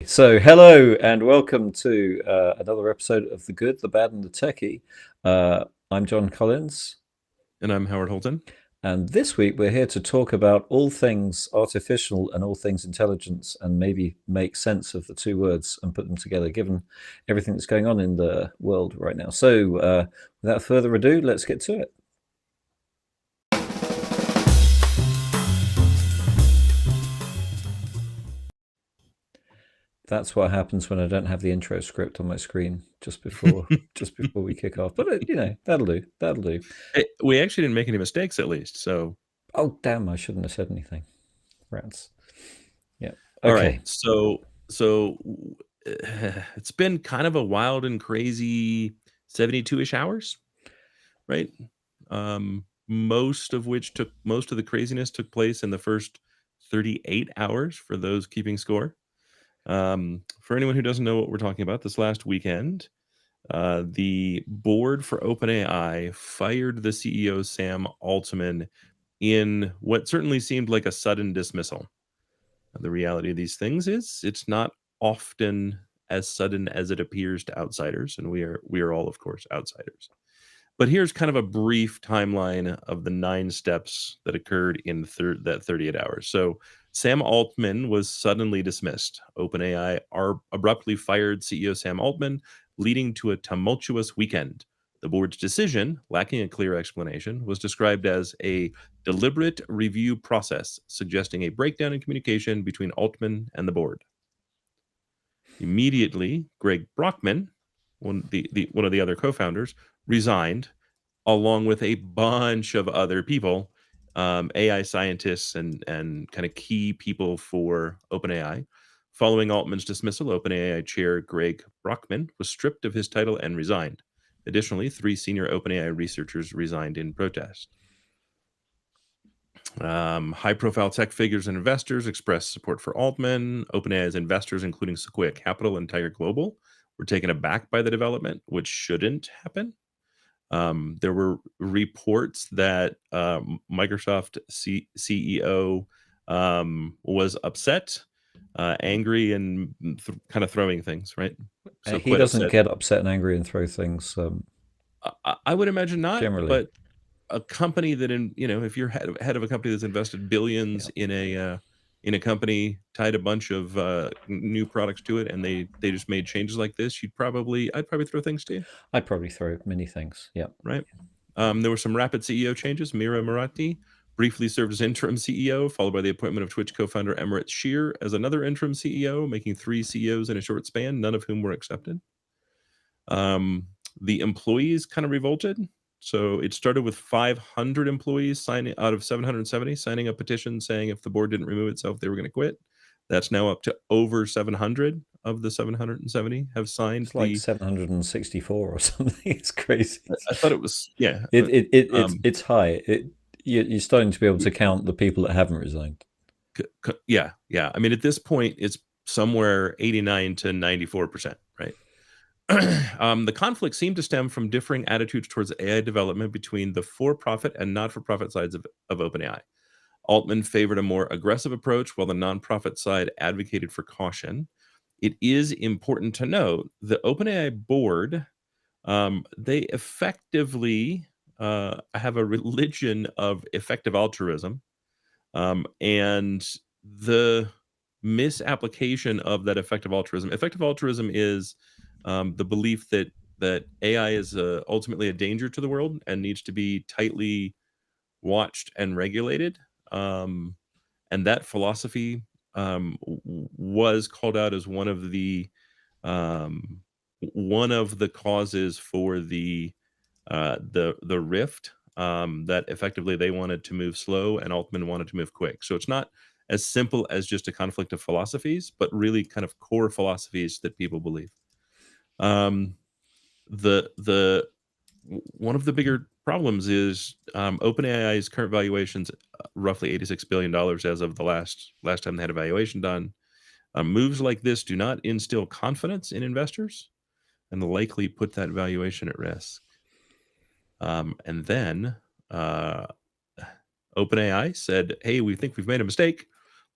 So, hello and welcome to another episode of The Good, the Bad, and the Techy. I'm John Collins, And I'm Howard Holton. and this week we're here to talk about all things artificial and all things intelligence, and maybe make sense of the two words and put them together, given everything that's going on in the world right now. So, without further ado, let's get to it. That's what happens when I don't have the intro script on my screen just before we kick off. But that'll do. That'll do. We actually didn't make any mistakes, at least. So, Oh damn! I shouldn't have said anything. Rats. Yeah. all right. Okay. So it's been kind of a wild and crazy 72-ish hours, right? Most of the craziness took place in the first 38 hours for those keeping score. For anyone who doesn't know what we're talking about, this last weekend, the board for OpenAI fired the CEO Sam Altman in what certainly seemed like a sudden dismissal. The reality of these things is it's not often as sudden as it appears to outsiders, and we are all, of course, outsiders. But here's kind of a brief timeline of the 9 steps that occurred in that 38 hours. So Sam Altman was suddenly dismissed. OpenAI abruptly fired CEO Sam Altman, leading to a tumultuous weekend. The board's decision, lacking a clear explanation, was described as a deliberate review process, suggesting a breakdown in communication between Altman and the board. Immediately, Greg Brockman, one of the other co-founders, resigned, along with a bunch of other people, AI scientists and kind of key people for OpenAI. Following Altman's dismissal, OpenAI chair Greg Brockman was stripped of his title and resigned. Additionally, 3 senior OpenAI researchers resigned in protest. High-profile tech figures and investors expressed support for Altman. OpenAI's investors, including Sequoia Capital and Tiger Global, were taken aback by the development, which shouldn't happen. There were reports that Microsoft CEO was upset, angry, and kind of throwing things, right? So He quite doesn't upset. get upset and angry and throw things I would imagine not, generally. but a company that if you're head of a company that's invested billions Yeah. in a company, tied a bunch of new products to it, and they just made changes like this, I'd probably throw things to you, I'd probably throw many things. Yeah. right? There were some rapid CEO changes. Mira Murati briefly served as interim CEO, followed by the appointment of Twitch co-founder Emirates Shear as another interim CEO, making 3 CEOs in a short span, none of whom were accepted. The employees kind of revolted. So it started with 500 employees signing out of 770 signing a petition saying if the board didn't remove itself, they were going to quit. That's now up to over 700 of the 770 have signed It's like 764 or something. It's crazy. I thought it was, yeah. It's high. You're starting to be able to count the people that haven't resigned. Yeah. I mean, at this point, it's somewhere 89 to 94%, right? The conflict seemed to stem from differing attitudes towards AI development between the for-profit and not-for-profit sides of OpenAI. Altman favored a more aggressive approach, while the nonprofit side advocated for caution. It is important to note the OpenAI board, they effectively have a religion of effective altruism, and the misapplication of that effective altruism. Effective altruism is the belief that AI is ultimately a danger to the world and needs to be tightly watched and regulated. And that philosophy was called out as um, one of the causes for the rift. That effectively they wanted to move slow and Altman wanted to move quick. So it's not as simple as just a conflict of philosophies, but really kind of core philosophies that people believe. The one of the bigger problems is OpenAI's current valuation's roughly $86 billion as of the last time they had a valuation done. Moves like this do not instill confidence in investors and likely put that valuation at risk. And then OpenAI said, hey, we think we've made a mistake.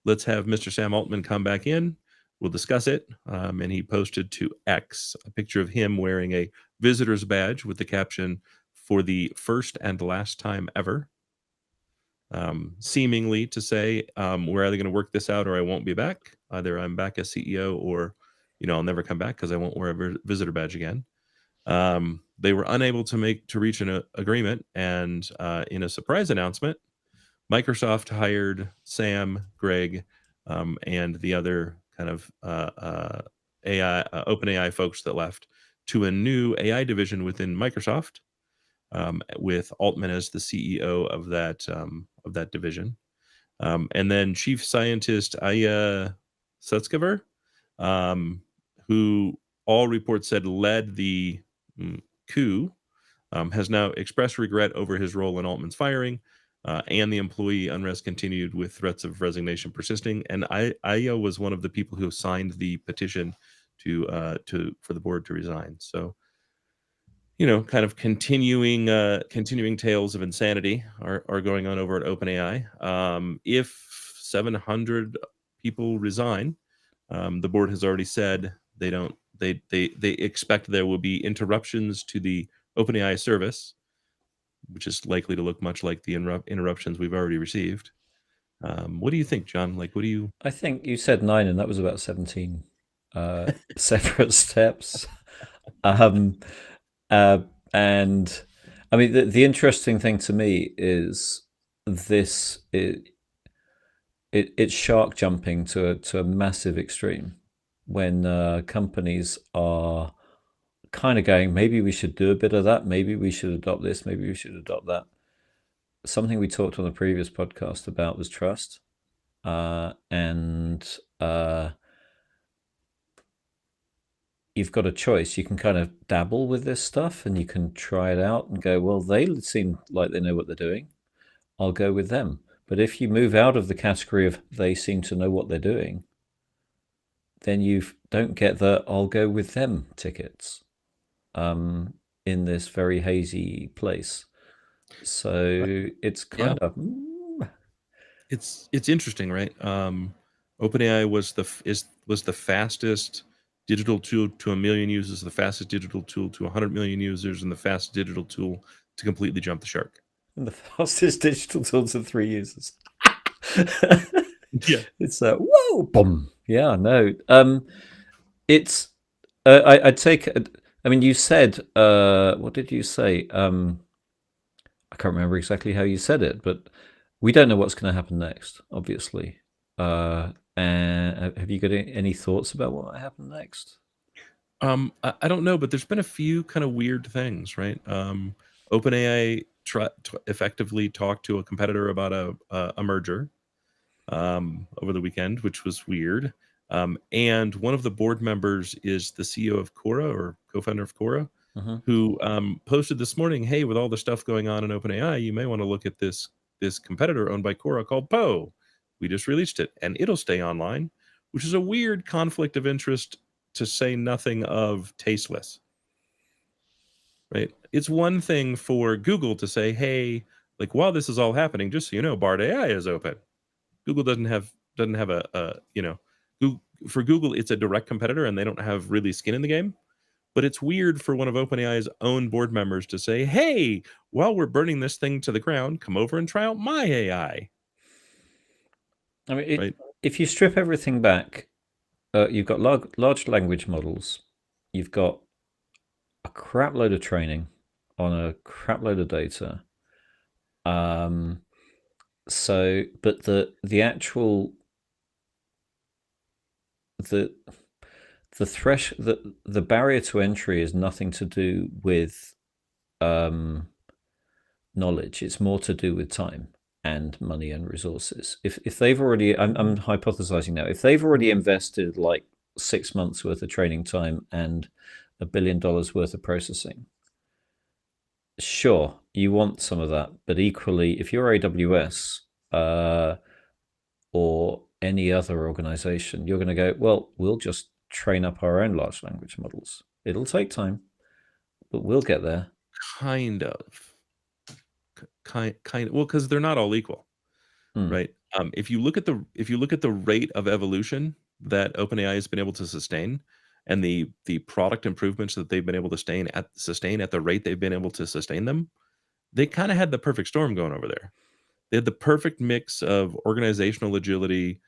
Let's have Mr. Sam Altman come back in. We'll discuss it. And he posted to X a picture of him wearing a visitor's badge with the caption, "For the first and last time ever," seemingly to say, we're either going to work this out or I won't be back. Either I'm back as CEO or, I'll never come back because I won't wear a visitor badge again. They were unable to reach an agreement, and in a surprise announcement, Microsoft hired Sam, Greg, and the other kind of AI, OpenAI folks that left to a new AI division within Microsoft, with Altman as the CEO of that division, and then Chief Scientist Aya Sutskever, who all reports said led the coup, has now expressed regret over his role in Altman's firing, and the employee unrest continued with threats of resignation persisting. And Aya was one of the people who signed the petition for the board to resign. So, kind of continuing tales of insanity are going on over at OpenAI. If 700 people resign, the board has already said they expect there will be interruptions to the OpenAI service, which is likely to look much like the interruptions we've already received. What do you think, John? What do you? I think you said 9, and that was about 17 separate steps. Um, and I mean, the interesting thing to me is this it's shark jumping to a massive extreme when companies are kind of going, maybe we should do a bit of that, maybe we should adopt this, maybe we should adopt that. Something we talked on the previous podcast about was trust, and you've got a choice. You can kind of dabble with this stuff and you can try it out and go, well, they seem like they know what they're doing, I'll go with them. But if you move out of the category of they seem to know what they're doing, then you don't get the I'll go with them tickets in this very hazy place. So it's kind of it's interesting, right? OpenAI was the fastest digital tool to 1 million users, the fastest digital tool to 100 million users, and the fastest digital tool to completely jump the shark. And the fastest digital tool to 3 users. Yeah, it's whoa, boom. Yeah, no. It's I'd take. I mean, you said what did you say? I can't remember exactly how you said it, but we don't know what's going to happen next, obviously. And have you got any thoughts about what might happen next? I don't know, but there's been a few kind of weird things, right? OpenAI effectively talked to a competitor about a merger over the weekend, which was weird. And one of the board members is the CEO of Quora, or co-founder of Quora, who posted this morning, "Hey, with all the stuff going on in OpenAI, you may want to look at this competitor owned by Quora called Poe. We just released it, and it'll stay online," which is a weird conflict of interest, to say nothing of tasteless. Right? It's one thing for Google to say, "Hey, while this is all happening, just so you know, Bard AI is open." Google doesn't have for Google, it's a direct competitor and they don't have really skin in the game. But it's weird for one of OpenAI's own board members to say, "Hey, while we're burning this thing to the ground, come over and try out my AI." I mean, Right? if you strip everything back, you've got large language models, you've got a crap load of training on a crap load of data. But the actual the the barrier to entry is nothing to do with knowledge. It's more to do with time and money and resources. If they've already, I'm hypothesizing now, if they've already invested 6 months worth of training time and $1 billion worth of processing, sure, you want some of that. But equally, if you're AWS or any other organization, you're going to go, well, we'll just train up our own large language models. It'll take time, but we'll get there. Kind of. Well, because they're not all equal, right? If you look at the rate of evolution that OpenAI has been able to sustain, and the product improvements that they've been able to sustain at the rate they've been able to sustain them, they kind of had the perfect storm going over there. They had the perfect mix of organizational agility,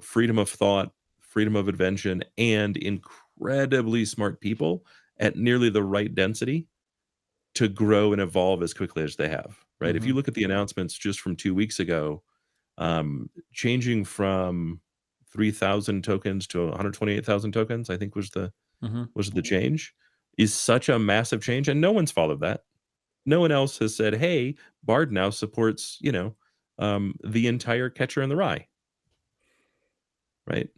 freedom of thought, freedom of invention, and incredibly smart people at nearly the right density to grow and evolve as quickly as they have, right? If you Mm-hmm. look at the announcements just from 2 weeks ago, changing from 3,000 tokens to 128,000 tokens, I think Mm-hmm. was the change, is such a massive change, and no one's followed that. No one else has said, "Hey, Bard now supports, the entire Catcher in the Rye," right?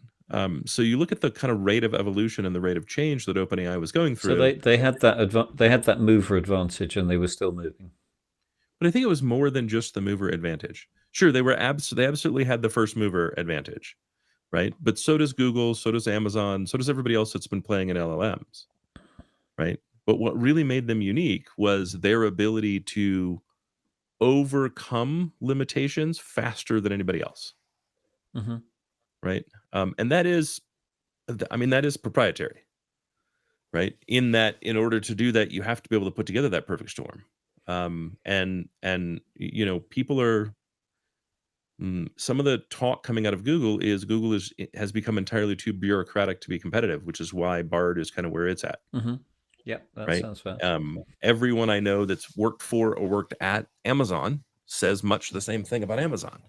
So you look at the kind of rate of evolution and the rate of change that OpenAI was going So through, they had that mover advantage, and they were still moving. but I think it was more than just the mover advantage. Sure, they absolutely had the first mover advantage, right? But so does Google, so does Amazon, so does everybody else that's been playing in LLMs, right? But what really made them unique was their ability to overcome limitations faster than anybody else, Mm-hmm. right? And that is, I mean, that is proprietary, right? In that, in order to do that, you have to be able to put together that perfect storm. People are some of the talk coming out of Google is has become entirely too bureaucratic to be competitive, which is why Bard is kind of where it's at, Mm-hmm. Yeah, that right? sounds fair. Everyone I know that's worked for or worked at Amazon says much the same thing about Amazon,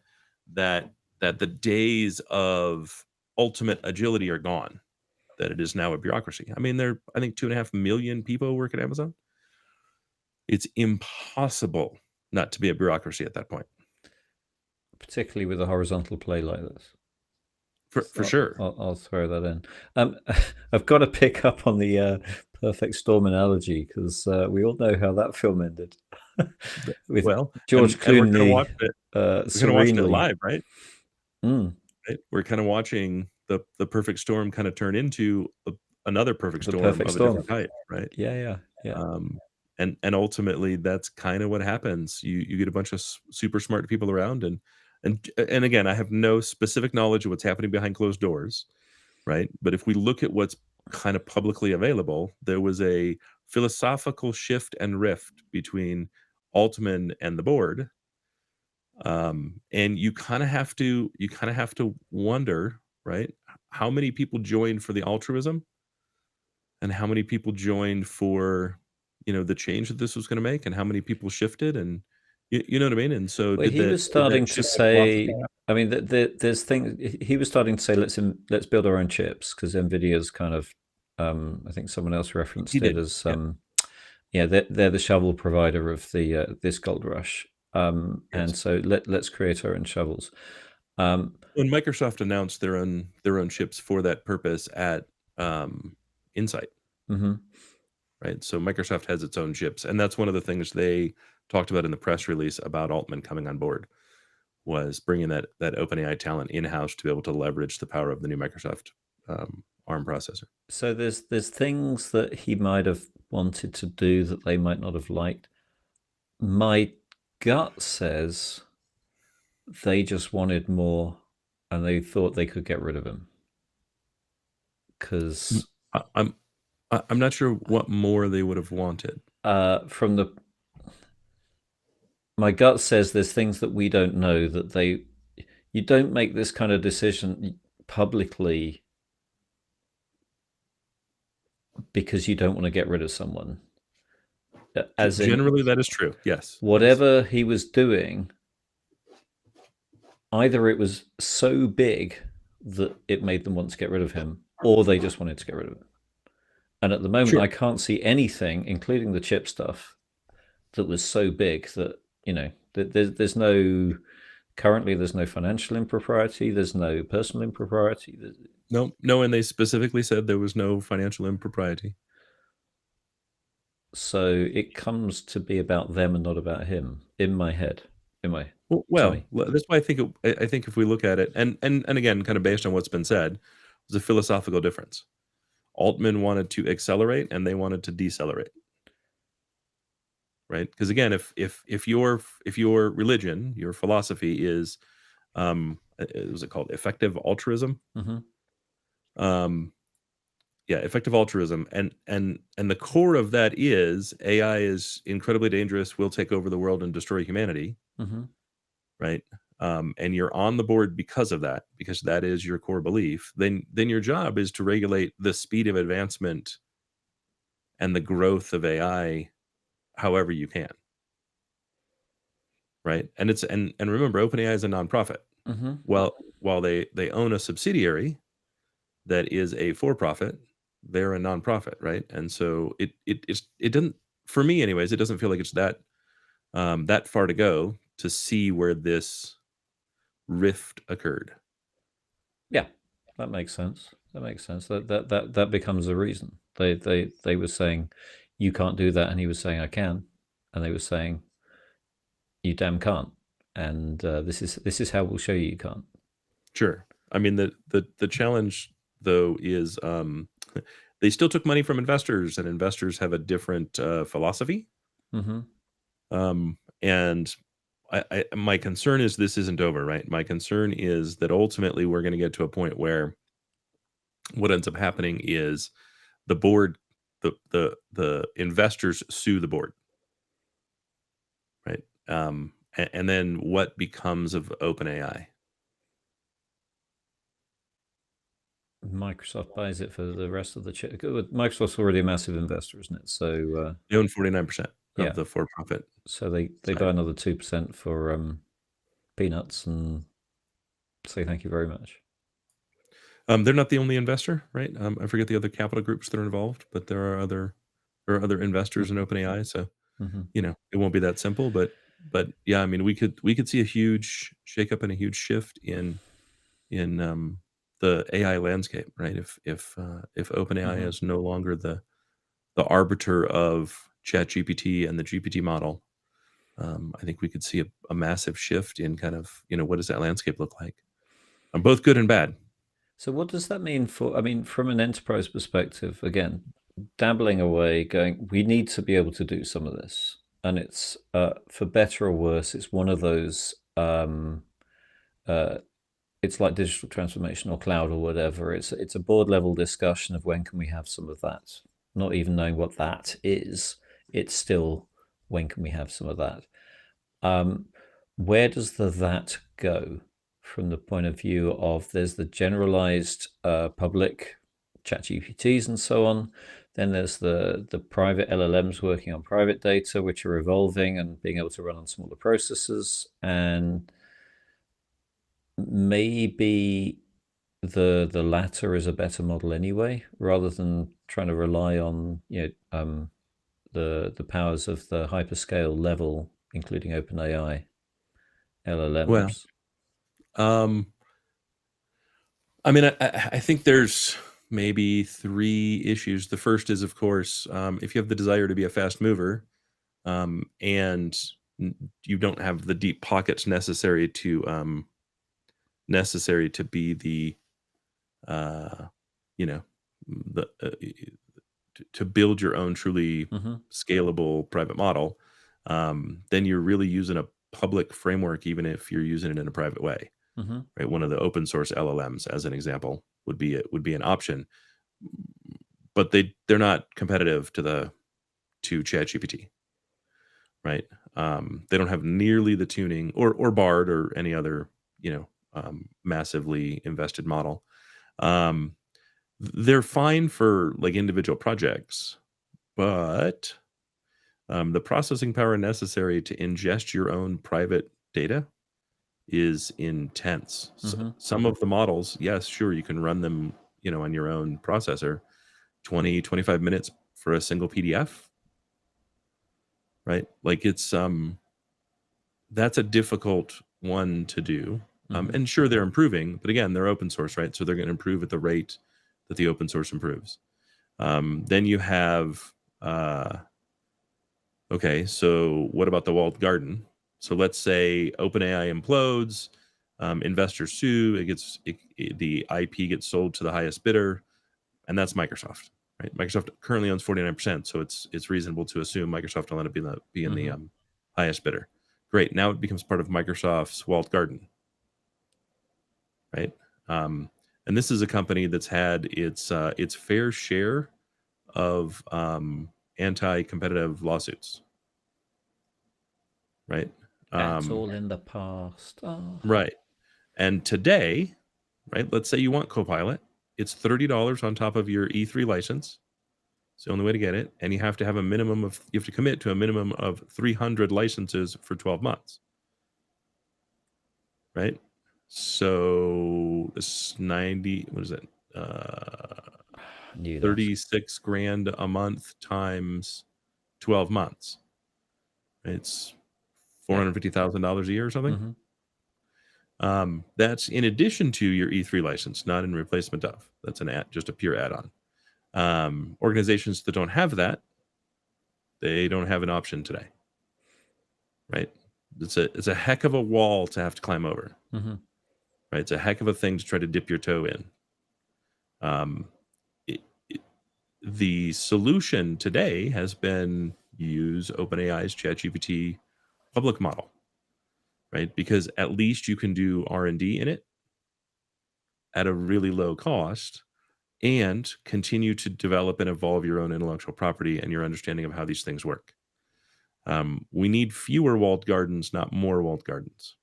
that the days of ultimate agility are gone. That it is now a bureaucracy. I mean, I think 2.5 million people work at Amazon. It's impossible not to be a bureaucracy at that point. Particularly with a horizontal play like this. For So sure. I'll throw that in. I've got to pick up on the perfect storm analogy, because we all know how that film ended with Well, George and we're kind of Clooney watching it. We're kind of watching it serenely. live, right? Mm, Right? We're kind of watching the perfect storm kind of turn into another perfect the storm perfect of a storm. different type, right? Yeah, yeah, yeah. And ultimately, that's kind of what happens. You get a bunch of super smart people around, and again, I have no specific knowledge of what's happening behind closed doors, right? But if we look at what's kind of publicly available, there was a philosophical shift and rift between Altman and the board, and you kind of have to wonder, right? How many people joined for the altruism, and how many people joined for, the change that this was going to make, and how many people shifted, and you know what I mean? And so Well, he was did that starting to shift of philosophy say. happen? I mean, there's things he was starting to say. Let's build our own chips, because Nvidia's kind of. I think someone else He referenced it did. as Yeah. yeah, they're the shovel provider of the this gold rush. And Yes. so let's create our own shovels. Um, When Microsoft announced their own chips for that purpose at Insight, mhm. right? So Microsoft has its own chips, and that's one of the things they talked about in the press release about Altman coming on board, was bringing that OpenAI talent in-house to be able to leverage the power of the new Microsoft ARM processor. So there's things that he might have wanted to do that they might not have liked. My gut says they just wanted more, and they thought they could get rid of him Mm, because I'm not sure what more they would have wanted. from the my gut says there's things that we don't know, that you don't make this kind of decision publicly because you don't want to get rid of someone. As in, Generally, that is true. Yes. Yes. whatever he was doing, either it was so big that it made them want to get rid of him, or they just wanted to get rid of him. And at the moment, Sure. I can't see anything, including the chip stuff, that was so big that there's no currently there's no financial impropriety, there's no personal impropriety. No, no, and they specifically said there was no financial impropriety. So it comes to be about them and not about him in my head, in my Well, tummy. that's why I think if we look at it, and again, kind of based on what's been said, there's a philosophical difference. Altman wanted to accelerate, and they wanted to decelerate, right? Because again, if your religion, your philosophy is, was it called effective altruism, Mm-hmm. Yeah, effective altruism, and the core of that is AI is incredibly dangerous, will take over the world and destroy humanity, Mm-hmm. right? And you're on the board because of that, because that is your core belief. Then your job is to regulate the speed of advancement and the growth of AI however you can, right? And it's and remember, OpenAI is a nonprofit. Mm-hmm. Well, while they own a subsidiary that is a for-profit, they're a nonprofit, right? And so it doesn't, for me anyways, it doesn't feel like it's that far to go to see where this rift occurred. Yeah, that makes sense. That makes sense. That becomes a reason. They were saying you can't do that, and he was saying I can, and they were saying you damn can't, and this is how we'll show you can't. Sure. I mean, the challenge though is they still took money from investors, and investors have a different philosophy. Mm-hmm. And my concern is this isn't over, right? My concern is that ultimately we're going to get to a point where what ends up happening is the board, the investors sue the board, right? And then what becomes of OpenAI? Microsoft buys it for the rest of the chip. Microsoft's already a massive investor, isn't it? So They own 49% yeah, of the for-profit so they buy side. another 2% for peanuts and say thank you very much. They're not the only investor, right? I forget the other capital groups that are involved, but there are other investors in OpenAI. So Mm-hmm. it won't be that simple. But yeah, I mean, we could see a huge shakeup and a huge shift in the AI landscape, right? If OpenAI Mm-hmm. is no longer the arbiter of ChatGPT and the GPT model, I think we could see a massive shift in kind of what does that landscape look like? Both good and bad. So what does that mean for? I mean, from an enterprise perspective, again, dabbling away, going, we need to be able to do some of this, and it's for better or worse. It's one of those. Uh, it's like digital transformation or cloud or whatever. It's a board level discussion of when can we have some of that. Not even knowing what that is, it's still when can we have some of that. Um, where does the that go from the point of view of there's the generalized public chat GPTs and so on. Then there's the private LLMs working on private data, which are evolving and being able to run on smaller processors. And maybe the latter is a better model anyway, rather than trying to rely on the powers of the hyperscale level, including OpenAI Well, LLMs. um, I mean, I think there's maybe three issues. The first is, of course, if you have the desire to be a fast mover, and you don't have the deep pockets necessary to be the uh, you know the to build your own truly Mm-hmm. scalable private model, then you're really using a public framework, even if you're using it in a private way, Mm-hmm. right? One of the open source LLMs, as an example, would be an option, but they're not competitive to ChatGPT, right? They don't have nearly the tuning or Bard or any other massively invested model. Um, they're fine for like individual projects, but the processing power necessary to ingest your own private data is intense. So Mm-hmm. some of the models, yes, sure, you can run them, on your own processor, 20-25 minutes for a single PDF, right? Like that's a difficult one to do. Mm-hmm. And sure, they're improving, but again, they're open source, right? So they're going to improve at the rate that the open source improves. Then you have okay, so what about the walled garden? So let's say OpenAI implodes, investors sue, the IP gets sold to the highest bidder, and that's Microsoft, right? Microsoft currently owns 49%, so it's reasonable to assume Microsoft will end up being the Mm-hmm. highest bidder. Great, now it becomes part of Microsoft's walled garden, right? Um, And this is a company that's had its fair share of anti-competitive lawsuits, right? That's all in the past. Oh. Right. And today, right, let's say you want Copilot, it's $30 on top of your E3 license. It's the only way to get it. And you have to have you have to commit to a minimum of 300 licenses for 12 months. Right? So this 90, what is it? 36 grand a month times 12 months. It's $450,000 a year or something. Mm-hmm. That's in addition to your E3 license, not in replacement of. That's just a pure add-on. Organizations that don't have that, they don't have an option today. Right? It's a heck of a wall to have to climb over. Mm-hmm. Right? It's a heck of a thing to try to dip your toe in. The solution today has been use OpenAI's ChatGPT public model, right? Because at least you can do R&D in it at a really low cost and continue to develop and evolve your own intellectual property and your understanding of how these things work. We need fewer walled gardens, not more walled gardens.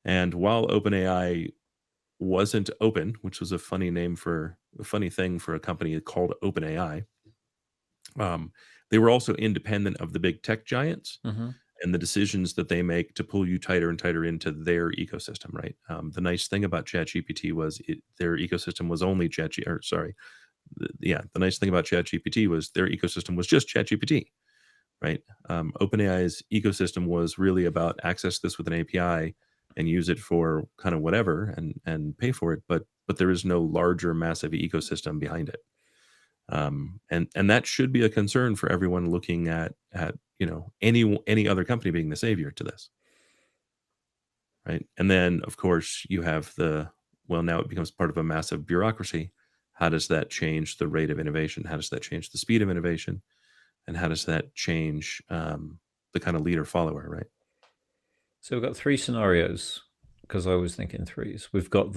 And while OpenAI wasn't open, which was a funny thing for a company called OpenAI, they were also independent of the big tech giants and the decisions that they make to pull you tighter and tighter into their ecosystem, right? The nice thing about ChatGPT was their ecosystem was only the nice thing about ChatGPT was their ecosystem was just ChatGPT, right? OpenAI's ecosystem was really about access this with an API and use it for kind of whatever and pay for it, but there is no larger massive ecosystem behind it. And that should be a concern for everyone looking at any other company being the savior to this, right? And then of course you have now it becomes part of a massive bureaucracy. How does that change the rate of innovation? How does that change the speed of innovation? And how does that change the kind of leader follower, right? So we've got three scenarios, because I was thinking threes. We've got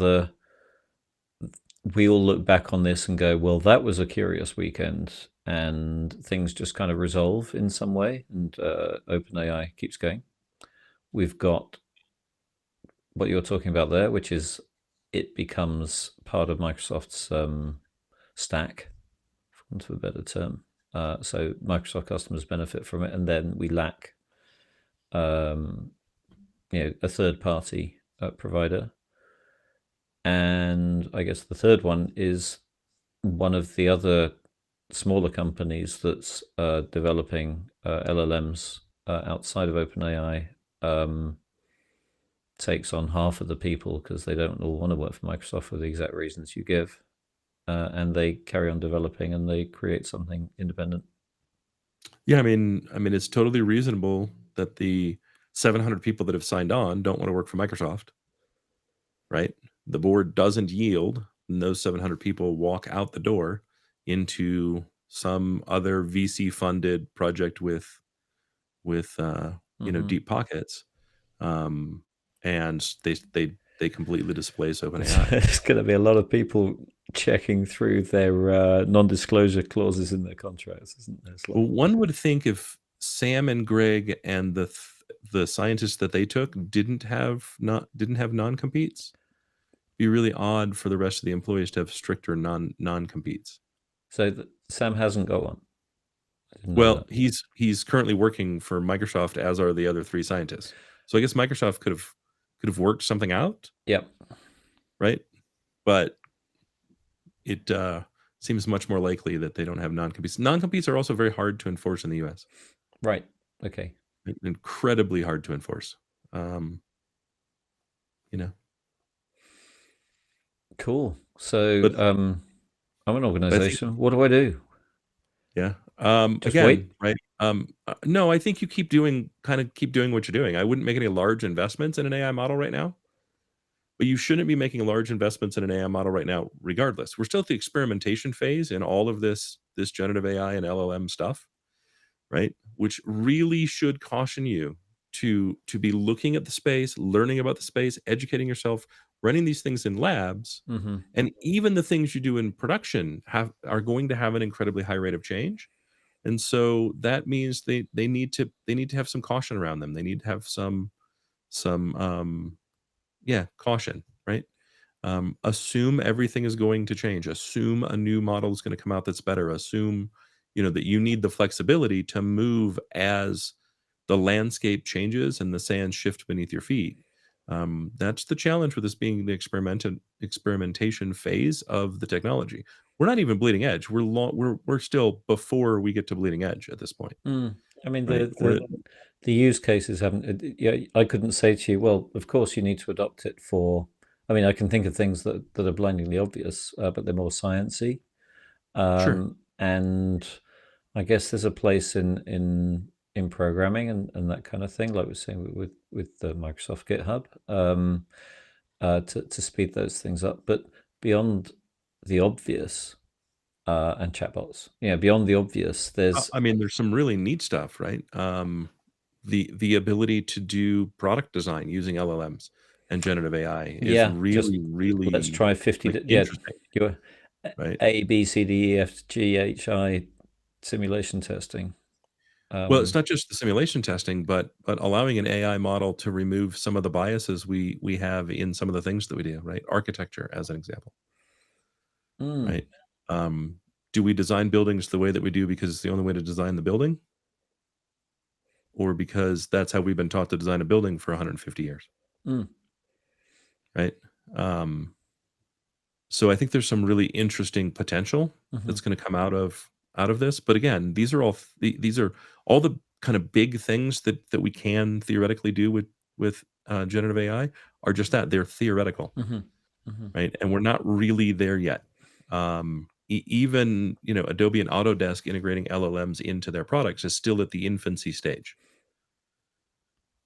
we all look back on this and go, well, that was a curious weekend, and things just kind of resolve in some way, and OpenAI keeps going. We've got what you're talking about there, which is it becomes part of Microsoft's stack, for want of a better term. So Microsoft customers benefit from it, and then we lack a third-party provider. And I guess the third one is one of the other smaller companies that's developing LLMs outside of OpenAI takes on half of the people because they don't all want to work for Microsoft for the exact reasons you give, and they carry on developing and they create something independent. Yeah, I mean, it's totally reasonable that the 700 people that have signed on don't want to work for Microsoft, right? The board doesn't yield, and those 700 people walk out the door into some other VC-funded project with deep pockets, and they completely displace OpenAI. There's going to be a lot of people checking through their non-disclosure clauses in their contracts, isn't there? Well, one would think if Sam and Greg and the scientists that they took didn't have non-competes, be really odd for the rest of the employees to have stricter non-competes. So Sam hasn't got one. Well, he's currently working for Microsoft, as are the other three scientists. So I guess Microsoft could have worked something out. Yep. Right, but it seems much more likely that they don't have non-competes. Non-competes are also very hard to enforce in the U.S. Right. Okay. Incredibly hard to enforce. Cool. So I'm an organization. What do I do? Yeah. Just again, wait? Right. No, I think you keep doing what you're doing. I wouldn't make any large investments in an AI model right now, but you shouldn't be making large investments in an AI model right now, regardless. We're still at the experimentation phase in all of this generative AI and LLM stuff, right? Which really should caution you to be looking at the space, learning about the space, educating yourself, running these things in labs, Hmm. and even the things you do in production are going to have an incredibly high rate of change. And so that means they need to have some caution around them. They need to have some yeah, caution, right? Assume everything is going to change. Assume a new model is going to come out that's better. Assume, that you need the flexibility to move as the landscape changes and the sands shift beneath your feet. That's the challenge with this being the experimentation phase of the technology. We're not even bleeding edge. We're still before we get to bleeding edge at this point, Mm. I mean, right? the use cases haven't. Yeah, I couldn't say to you, well, of course you need to adopt it for. I mean, I can think of things that are blindingly obvious, but they're more sciencey. Sure. And I guess there's a place in programming and that kind of thing, like we're saying with the Microsoft GitHub, to speed those things up. But beyond the obvious, and chatbots, beyond the obvious, there's I mean, there's some really neat stuff, right? The ability to do product design using LLMs and generative AI is yeah, just really, let's really, try 50. like, Yeah, interesting, your right? A B C D E F G H I simulation testing. Well, it's Um, not just the simulation testing, but allowing an AI model to remove some of the biases we have in some of the things that we do, right? Architecture, as an example, mm, right? Um, do we design buildings the way that we do because it's the only way to design the building, or because that's how we've been taught to design a building for 150 years, mm, right? Um, So I think there's some really interesting potential mhm, that's gonna come out of this, but again, these are all the kind of big things that we can theoretically do with generative AI are just that, they're theoretical, mhm, mhm. right? And we're not really there yet. Even, Adobe and Autodesk integrating LLMs into their products is still at the infancy stage,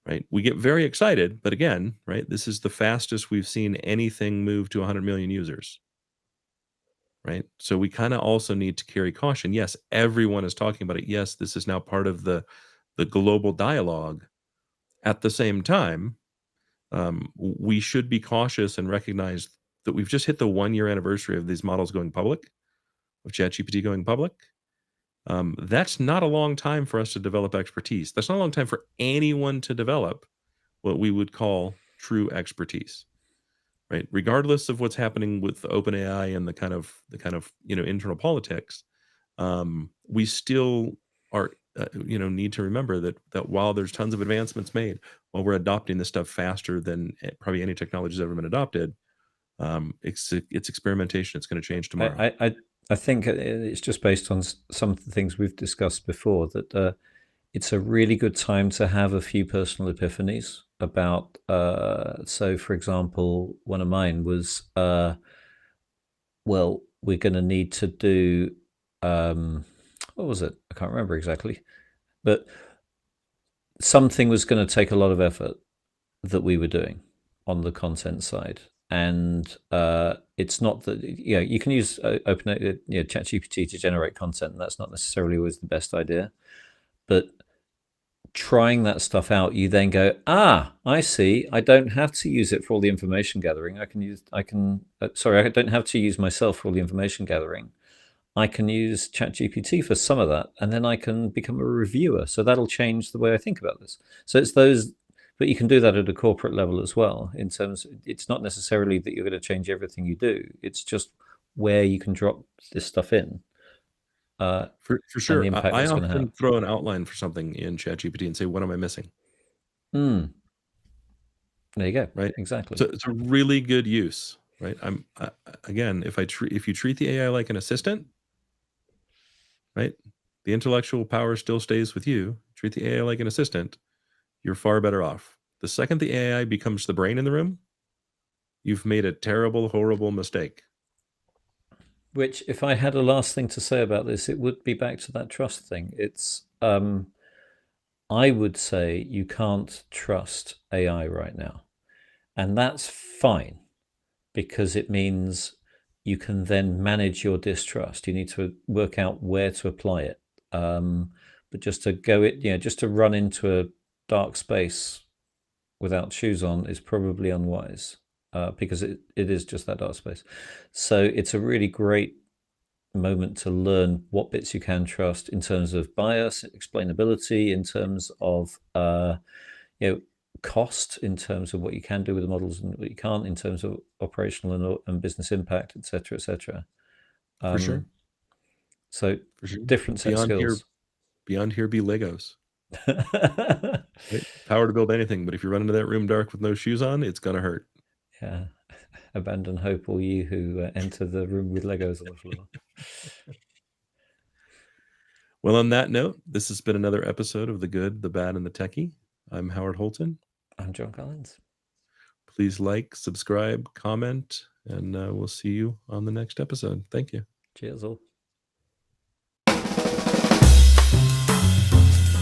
right? We get very excited, but again, right, this is the fastest we've seen anything move to 100 million users. Right? So we kinda also need to carry caution. Yes, everyone is talking about it. Yes, this is now part of the global dialogue. At the same time, we should be cautious and recognize that we've just hit the one-year anniversary of these models going public, of ChatGPT going public. That's not a long time for us to develop expertise. That's not a long time for anyone to develop what we would call true expertise. Right? Regardless of what's happening with OpenAI and the kind of internal politics, we still are need to remember that while there's tons of advancements made, while we're adopting this stuff faster than probably any technology has ever been adopted, it's experimentation. It's going to change I, tomorrow. I, I I think it's just based on some of the things we've discussed before that it's a really good time to have a few personal epiphanies about. So, for example, one of mine was, well, we're going to need to do, what was it? I can't remember exactly, but something was going to take a lot of effort that we were doing on the content side. And it's not that you can use ChatGPT to generate content, and that's not necessarily always the best idea. But trying that stuff out, you then go, I see. I don't have to use it for all the information gathering. Sorry, I don't have to use myself for all the information gathering. I can use ChatGPT for some of that, and then I can become a reviewer. So that'll change the way I think about this. So it's those, but you can do that at a corporate level as well. In terms, it's not necessarily that you're going to change everything you do. It's just where you can drop this stuff in, uh, For and the sure, impact I it's going to have. often throw an outline for something in ChatGPT and say, "What am I missing?" Mm, there you go. Right? Exactly. It's a really good use, right? Again, if you treat the AI like an assistant, right? The intellectual power still stays with you. Treat the AI like an assistant, you're far better off. The second the AI becomes the brain in the room, you've made a terrible, horrible mistake. Which, if I had a last thing to say about this, it would be back to that trust thing. It's, I would say you can't trust AI right now. And that's fine because it means you can then manage your distrust. You need to work out where to apply it. But just to go it, just to run into dark space without shoes on is probably unwise, because it is just that dark space. So it's a really great moment to learn what bits you can trust in terms of bias, explainability, in terms of cost, in terms of what you can do with the models and what you can't, in terms of operational and business impact, etc., etc. For sure. So For sure. different set of skills. Beyond here be Legos. Right? Power to build anything, but if you run into that room dark with no shoes on, it's gonna hurt. Yeah. Abandon hope, all you who enter the room with Legos on the floor. Well, on that note, this has been another episode of The Good, the Bad, and the Techie. I'm Howard Holton. I'm John Collins. Please like, subscribe, comment, and we'll see you on the next episode. Thank you. Cheers all.